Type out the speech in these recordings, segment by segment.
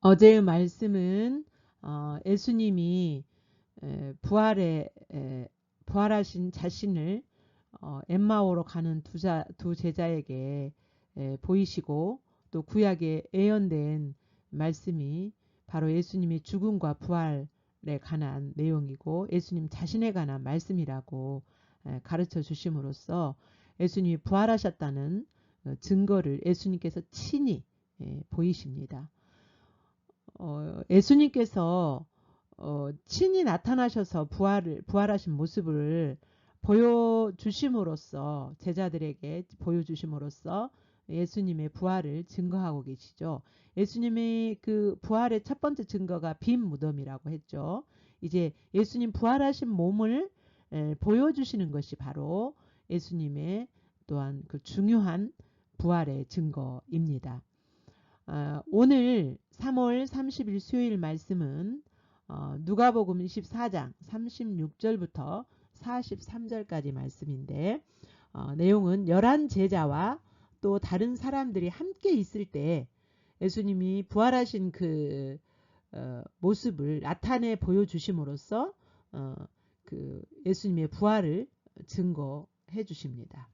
어제의 말씀은 예수님이 부활하신 자신을 엠마오로 가는 두 제자에게 보이시고, 또 구약에 예언된 말씀이 바로 예수님의 죽음과 부활에 관한 내용이고 예수님 자신에 관한 말씀이라고 가르쳐 주심으로써 예수님이 부활하셨다는 증거를 예수님께서 친히 보이십니다. 예수님께서 친히 나타나셔서 부활하신 모습을 보여주심으로써, 제자들에게 보여주심으로써 예수님의 부활을 증거하고 계시죠. 예수님의 그 부활의 첫 번째 증거가 빈 무덤이라고 했죠. 이제 예수님 부활하신 몸을 보여주시는 것이 바로 예수님의 또한 그 중요한 부활의 증거입니다. 오늘 3월 30일 수요일 말씀은 누가복음 24장 36절부터 43절까지 말씀인데, 내용은 11 제자와 또 다른 사람들이 함께 있을 때 예수님이 부활하신 그 모습을 나타내 보여주심으로써 그 예수님의 부활을 증거해 주십니다.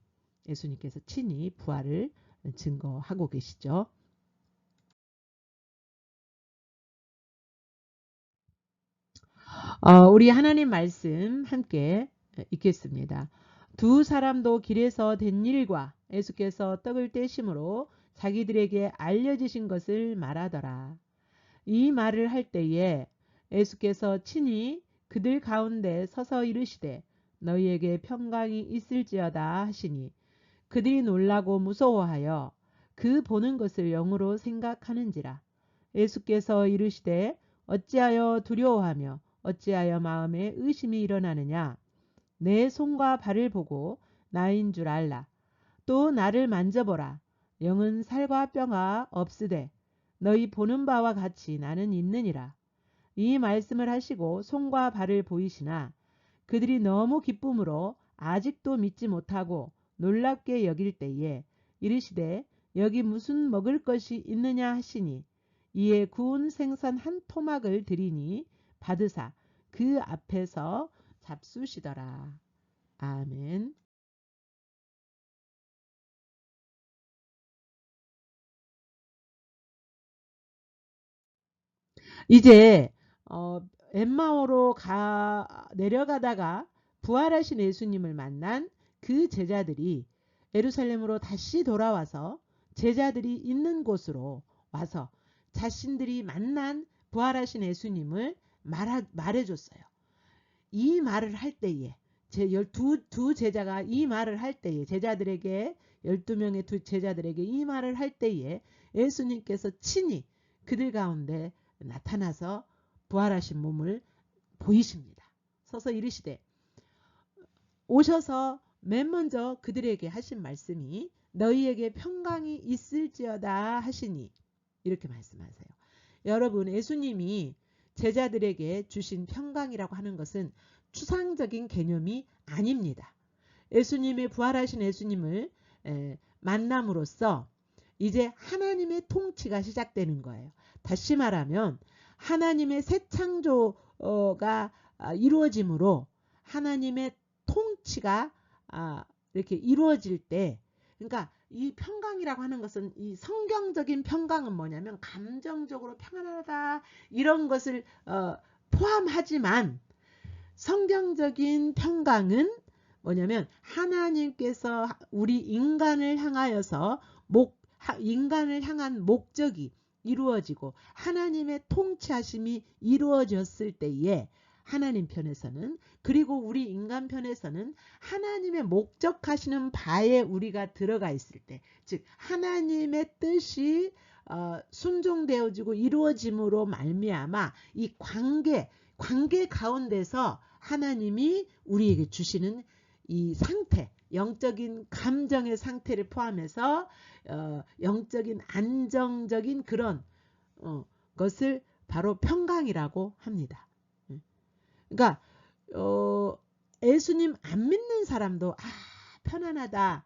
예수님께서 친히 부활을 증거하고 계시죠. 우리 하나님 말씀 함께 읽겠습니다. 두 사람도 길에서 된 일과 예수께서 떡을 떼심으로 자기들에게 알려지신 것을 말하더라. 이 말을 할 때에 예수께서 친히 그들 가운데 서서 이르시되 너희에게 평강이 있을지어다 하시니, 그들이 놀라고 무서워하여 그 보는 것을 영으로 생각하는지라. 예수께서 이르시되 어찌하여 두려워하며 어찌하여 마음에 의심이 일어나느냐. 내 손과 발을 보고 나인 줄 알라. 또 나를 만져보라. 영은 살과 뼈가 없으되 너희 보는 바와 같이 나는 있느니라. 이 말씀을 하시고 손과 발을 보이시나 그들이 너무 기쁨으로 아직도 믿지 못하고 놀랍게 여길 때에 이르시되 여기 무슨 먹을 것이 있느냐 하시니, 이에 구운 생선 한 토막을 드리니 받으사 그 앞에서 잡수시더라. 아멘. 이제 엠마오로 내려가다가 부활하신 예수님을 만난 그 제자들이 예루살렘으로 다시 돌아와서 제자들이 있는 곳으로 와서 자신들이 만난 부활하신 예수님을 말해줬어요. 이 말을 할 때에 두 제자가 이 말을 할 때에 제자들에게 12명의 두 제자들에게 이 말을 할 때에 예수님께서 친히 그들 가운데 나타나서 부활하신 몸을 보이십니다. 서서 이르시되, 오셔서 맨 먼저 그들에게 하신 말씀이 너희에게 평강이 있을지어다 하시니, 이렇게 말씀하세요. 여러분, 예수님이 제자들에게 주신 평강이라고 하는 것은 추상적인 개념이 아닙니다. 예수님의 부활하신 예수님을 만남으로써 이제 하나님의 통치가 시작되는 거예요. 다시 말하면 하나님의 새 창조가 이루어짐으로 하나님의 통치가 이렇게 이루어질 때, 그러니까 이 평강이라고 하는 것은, 이 성경적인 평강은 뭐냐면 감정적으로 평안하다 이런 것을 포함하지만, 성경적인 평강은 뭐냐면 하나님께서 우리 인간을 향하여서 인간을 향한 목적이 이루어지고 하나님의 통치하심이 이루어졌을 때에 하나님 편에서는, 그리고 우리 인간 편에서는 하나님의 목적하시는 바에 우리가 들어가 있을 때, 즉 하나님의 뜻이 순종되어지고 이루어짐으로 말미암아 이 관계 가운데서 하나님이 우리에게 주시는 이 상태, 영적인 감정의 상태를 포함해서 영적인 안정적인 그런 것을 바로 평강이라고 합니다. 그러니까 예수님 안 믿는 사람도 편안하다,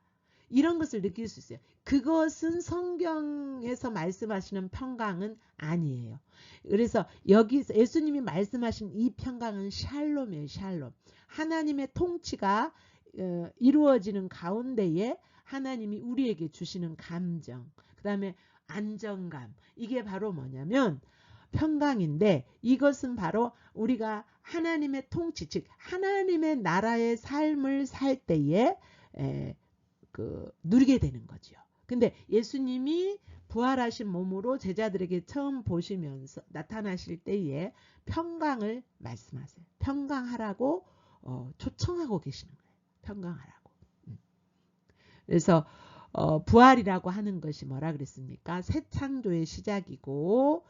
이런 것을 느낄 수 있어요. 그것은 성경에서 말씀하시는 평강은 아니에요. 그래서 여기서 예수님이 말씀하신 이 평강은 샬롬이에요. 샬롬. 하나님의 통치가 이루어지는 가운데에 하나님이 우리에게 주시는 감정, 그 다음에 안정감, 이게 바로 뭐냐면 평강인데, 이것은 바로 우리가 하나님의 통치, 즉 하나님의 나라의 삶을 살 때에 누리게 되는 거죠. 근데 예수님이 부활하신 몸으로 제자들에게 처음 보시면서 나타나실 때에 평강을 말씀하세요. 평강하라고 초청하고 계시는 거예요. 평강하라고. 그래서 부활이라고 하는 것이 뭐라 그랬습니까? 새 창조의 시작이고,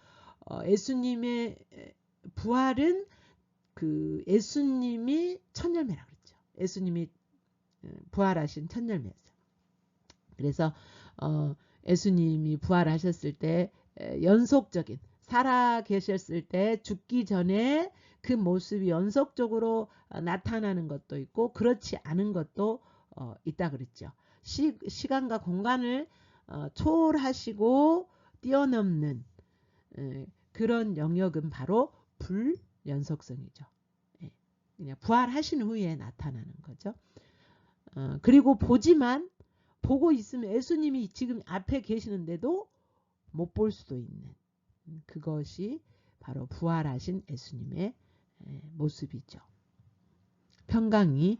예수님의 부활은 예수님이 첫 열매라고 그랬죠. 예수님이 부활하신 첫 열매였어요. 그래서 예수님이 부활하셨을 때 연속적인, 살아 계셨을 때 죽기 전에 그 모습이 연속적으로 나타나는 것도 있고 그렇지 않은 것도 있다 그랬죠. 시간과 공간을 초월하시고 뛰어넘는 그런 영역은 바로 불연속성이죠. 그냥 부활하신 후에 나타나는 거죠. 그리고 보고 있으면 예수님이 지금 앞에 계시는데도 못 볼 수도 있는, 그것이 바로 부활하신 예수님의 모습이죠. 평강이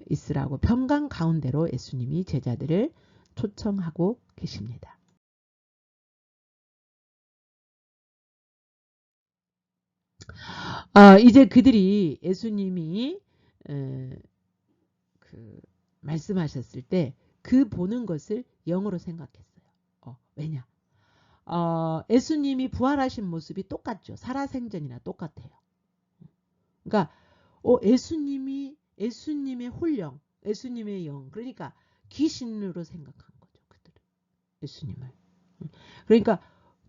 있으라고, 평강 가운데로 예수님이 제자들을 초청하고 계십니다. 이제 그들이 예수님이 말씀하셨을 때 그 보는 것을 영으로 생각했어요. 왜냐? 예수님이 부활하신 모습이 똑같죠. 살아생전이나 똑같아요. 그러니까 예수님의 홀령, 예수님의 영, 그러니까 귀신으로 생각한 거죠. 그들은 예수님을. 그러니까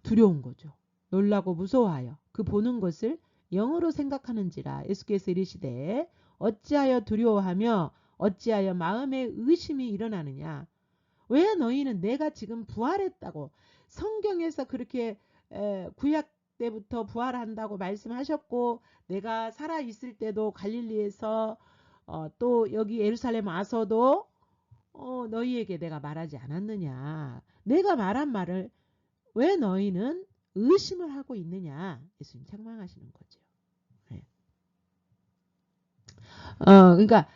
두려운 거죠. 놀라고 무서워하여 그 보는 것을 영으로 생각하는지라. 예수께서 이르시되 어찌하여 두려워하며 어찌하여 마음에 의심이 일어나느냐. 왜 너희는 내가 지금 부활했다고, 성경에서 그렇게 구약 때부터 부활한다고 말씀하셨고, 내가 살아있을 때도 갈릴리에서 또 여기 예루살렘 와서도 너희에게 내가 말하지 않았느냐. 내가 말한 말을 왜 너희는 의심을 하고 있느냐. 예수님 책망하시는 거죠. 네. 그러니까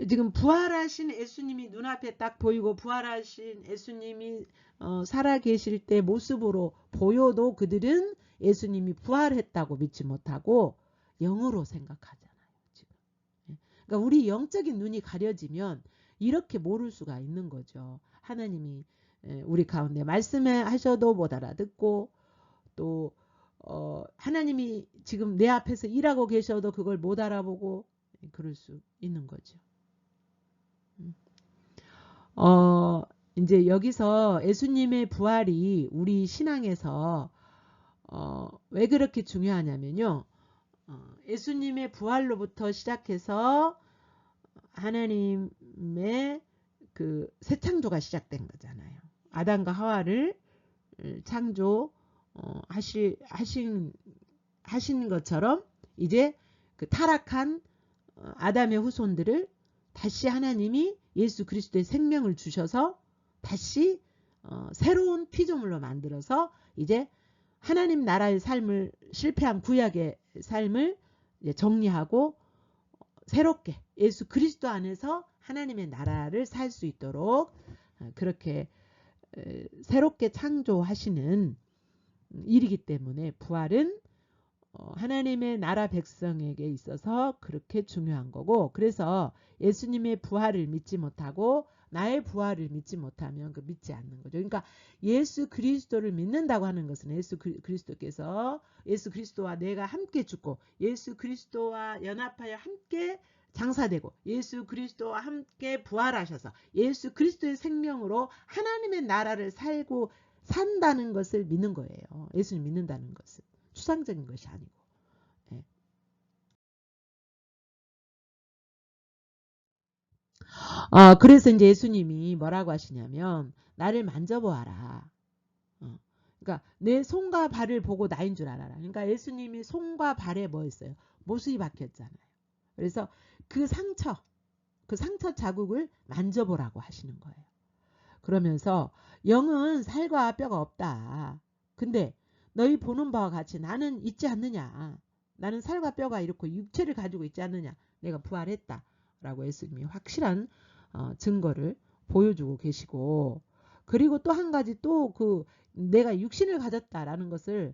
지금 부활하신 예수님이 눈앞에 딱 보이고 부활하신 예수님이 살아계실 때 모습으로 보여도 그들은 예수님이 부활했다고 믿지 못하고 영으로 생각하잖아요. 지금. 그러니까 우리 영적인 눈이 가려지면 이렇게 모를 수가 있는 거죠. 하나님이 우리 가운데 말씀하셔도 못 알아듣고, 또 하나님이 지금 내 앞에서 일하고 계셔도 그걸 못 알아보고 그럴 수 있는 거죠. 이제 여기서 예수님의 부활이 우리 신앙에서 왜 그렇게 중요하냐면요. 예수님의 부활로부터 시작해서 하나님의 그 새 창조가 시작된 거잖아요. 아담과 하와를 창조 하신 것처럼 이제 그 타락한 아담의 후손들을 다시 하나님이 예수 그리스도의 생명을 주셔서 다시 새로운 피조물로 만들어서 이제 하나님 나라의 삶을, 실패한 구약의 삶을 이제 정리하고 새롭게 예수 그리스도 안에서 하나님의 나라를 살 수 있도록 그렇게 새롭게 창조하시는 일이기 때문에 부활은 하나님의 나라 백성에게 있어서 그렇게 중요한 거고, 그래서 예수님의 부활을 믿지 못하고 나의 부활을 믿지 못하면 그 믿지 않는 거죠. 그러니까 예수 그리스도를 믿는다고 하는 것은 예수 그리스도께서 예수 그리스도와 내가 함께 죽고 예수 그리스도와 연합하여 함께 장사되고 예수 그리스도와 함께 부활하셔서 예수 그리스도의 생명으로 하나님의 나라를 살고 산다는 것을 믿는 거예요. 예수님 믿는다는 것은 추상적인 것이 아니고. 네. 그래서 이제 예수님이 뭐라고 하시냐면 나를 만져보아라. 그러니까 내 손과 발을 보고 나인 줄 알아라. 그러니까 예수님이 손과 발에 뭐 있어요? 못이 박혔잖아요. 그래서 그 상처 자국을 만져보라고 하시는 거예요. 그러면서 영은 살과 뼈가 없다. 근데 너희 보는 바와 같이 나는 있지 않느냐. 나는 살과 뼈가 이렇고 육체를 가지고 있지 않느냐. 내가 부활했다. 라고 예수님이 확실한 증거를 보여주고 계시고, 그리고 또 한 가지 또 그 내가 육신을 가졌다라는 것을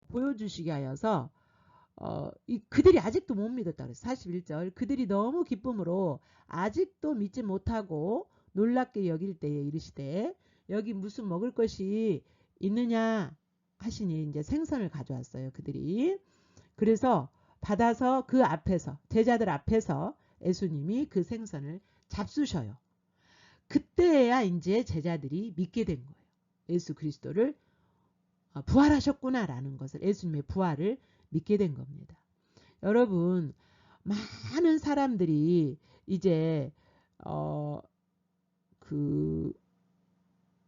보여주시게 하여서 그들이 아직도 못 믿었다 그랬어요. 41절. 그들이 너무 기쁨으로 아직도 믿지 못하고 놀랍게 여길 때에 이르시되 여기 무슨 먹을 것이 있느냐 하시니 이제 생선을 가져왔어요. 그들이. 그래서 받아서 그 앞에서 제자들 앞에서 예수님이 그 생선을 잡수셔요. 그때야 이제 제자들이 믿게 된 거예요. 예수 그리스도를 부활하셨구나라는 것을, 예수님의 부활을 믿게 된 겁니다. 여러분, 많은 사람들이 이제 그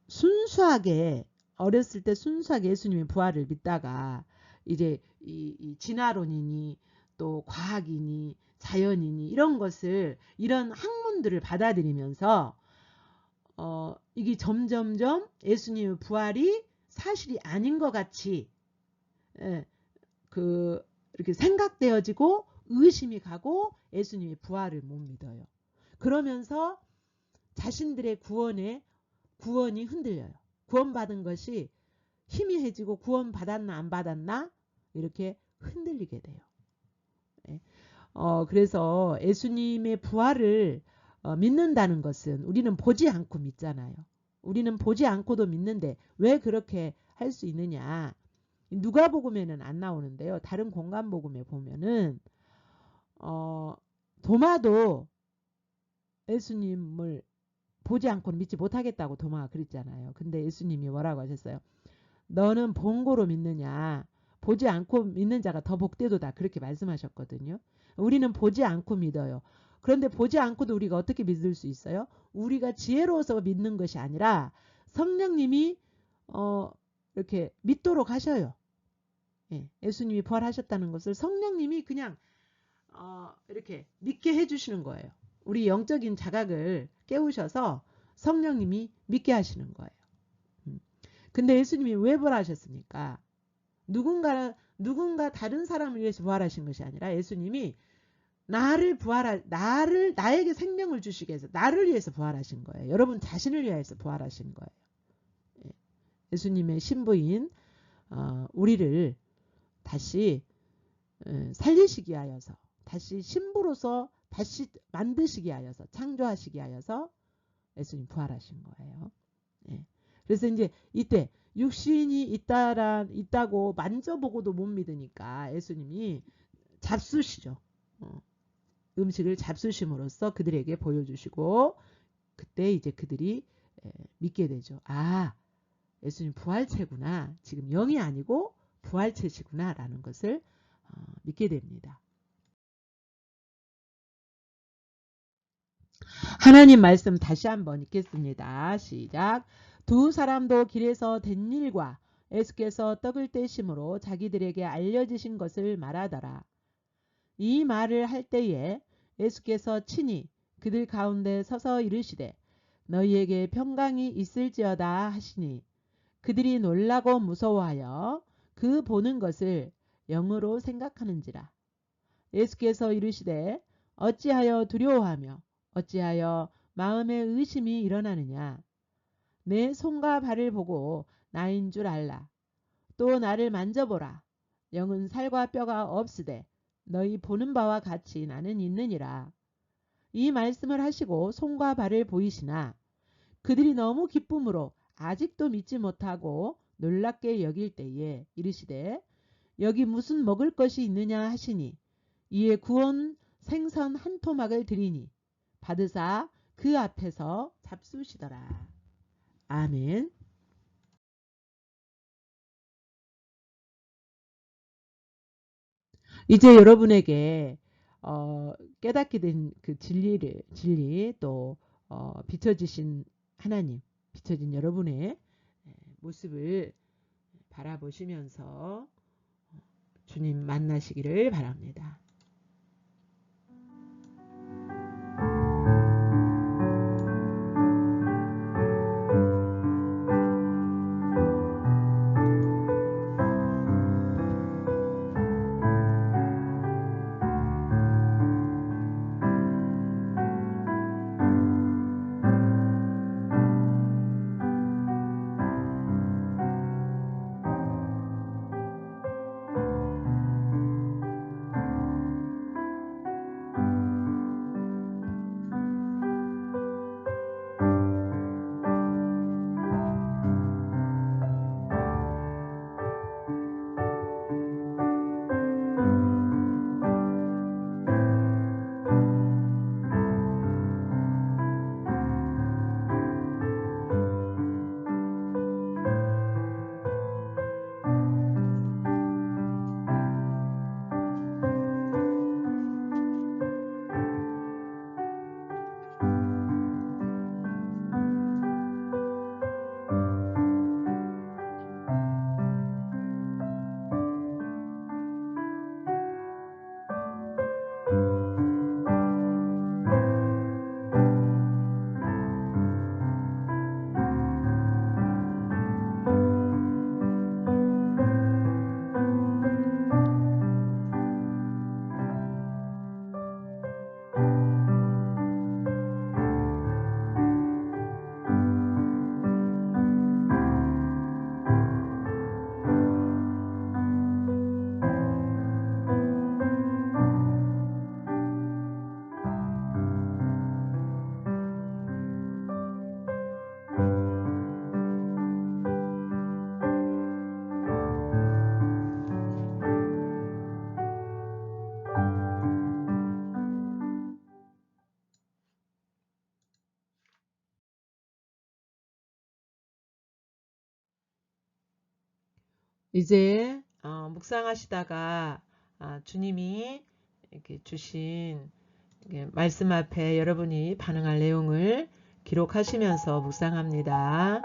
순수하게 어렸을 때 순수하게 예수님의 부활을 믿다가 이제 이 진화론이니 또 과학이니 자연이니 이런 것을, 이런 학문들을 받아들이면서 이게 점점점 예수님의 부활이 사실이 아닌 것 같이 이렇게 생각되어지고 의심이 가고 예수님의 부활을 못 믿어요. 그러면서 자신들의 구원이 흔들려요. 구원받은 것이 희미해지고 구원받았나 안 받았나 이렇게 흔들리게 돼요. 그래서 예수님의 부활을 믿는다는 것은 우리는 보지 않고 믿잖아요. 우리는 보지 않고도 믿는데 왜 그렇게 할 수 있느냐. 누가복음에는 안 나오는데요. 다른 공간복음에 보면은 도마도 예수님을 보지 않고는 믿지 못하겠다고 도마가 그랬잖아요. 근데 예수님이 뭐라고 하셨어요? 너는 본고로 믿느냐? 보지 않고 믿는 자가 더 복되도다. 그렇게 말씀하셨거든요. 우리는 보지 않고 믿어요. 그런데 보지 않고도 우리가 어떻게 믿을 수 있어요? 우리가 지혜로워서 믿는 것이 아니라 성령님이 이렇게 믿도록 하셔요. 예수님이 부활하셨다는 것을 성령님이 그냥 이렇게 믿게 해주시는 거예요. 우리 영적인 자각을 깨우셔서 성령님이 믿게 하시는 거예요. 근데 예수님이 왜 부활하셨습니까? 누군가 다른 사람을 위해서 부활하신 것이 아니라 예수님이 나에게 생명을 주시기 위해서, 나를 위해서 부활하신 거예요. 여러분 자신을 위해서 부활하신 거예요. 예수님의 신부인 우리를 다시 살리시기 하여서, 다시 신부로서 다시 만드시기 하여서, 창조하시기 하여서 예수님 부활하신 거예요. 그래서 이제 이때 육신이 있다고 만져보고도 못 믿으니까 예수님이 잡수시죠. 음식을 잡수심으로써 그들에게 보여주시고, 그때 이제 그들이 믿게 되죠. 예수님 부활체구나. 지금 영이 아니고 부활체시구나 라는 것을 믿게 됩니다. 하나님 말씀 다시 한번 읽겠습니다. 시작. 두 사람도 길에서 된 일과 예수께서 떡을 떼심으로 자기들에게 알려지신 것을 말하더라. 이 말을 할 때에 예수께서 친히 그들 가운데 서서 이르시되 너희에게 평강이 있을지어다 하시니 그들이 놀라고 무서워하여 그 보는 것을 영으로 생각하는지라. 예수께서 이르시되 어찌하여 두려워하며 어찌하여 마음에 의심이 일어나느냐. 내 손과 발을 보고 나인 줄 알라. 또 나를 만져보라. 영은 살과 뼈가 없으되 너희 보는 바와 같이 나는 있느니라. 이 말씀을 하시고 손과 발을 보이시나 그들이 너무 기쁨으로 아직도 믿지 못하고 놀랍게 여길 때에 이르시되 여기 무슨 먹을 것이 있느냐 하시니 이에 구운 생선 한 토막을 드리니 받으사 그 앞에서 잡수시더라. 아멘. 이제 여러분에게 깨닫게 된 그 진리 또 비춰지신 하나님, 비춰진 여러분의 모습을 바라보시면서 주님 만나시기를 바랍니다. 이제 묵상하시다가 주님이 이렇게 주신 말씀 앞에 여러분이 반응할 내용을 기록하시면서 묵상합니다.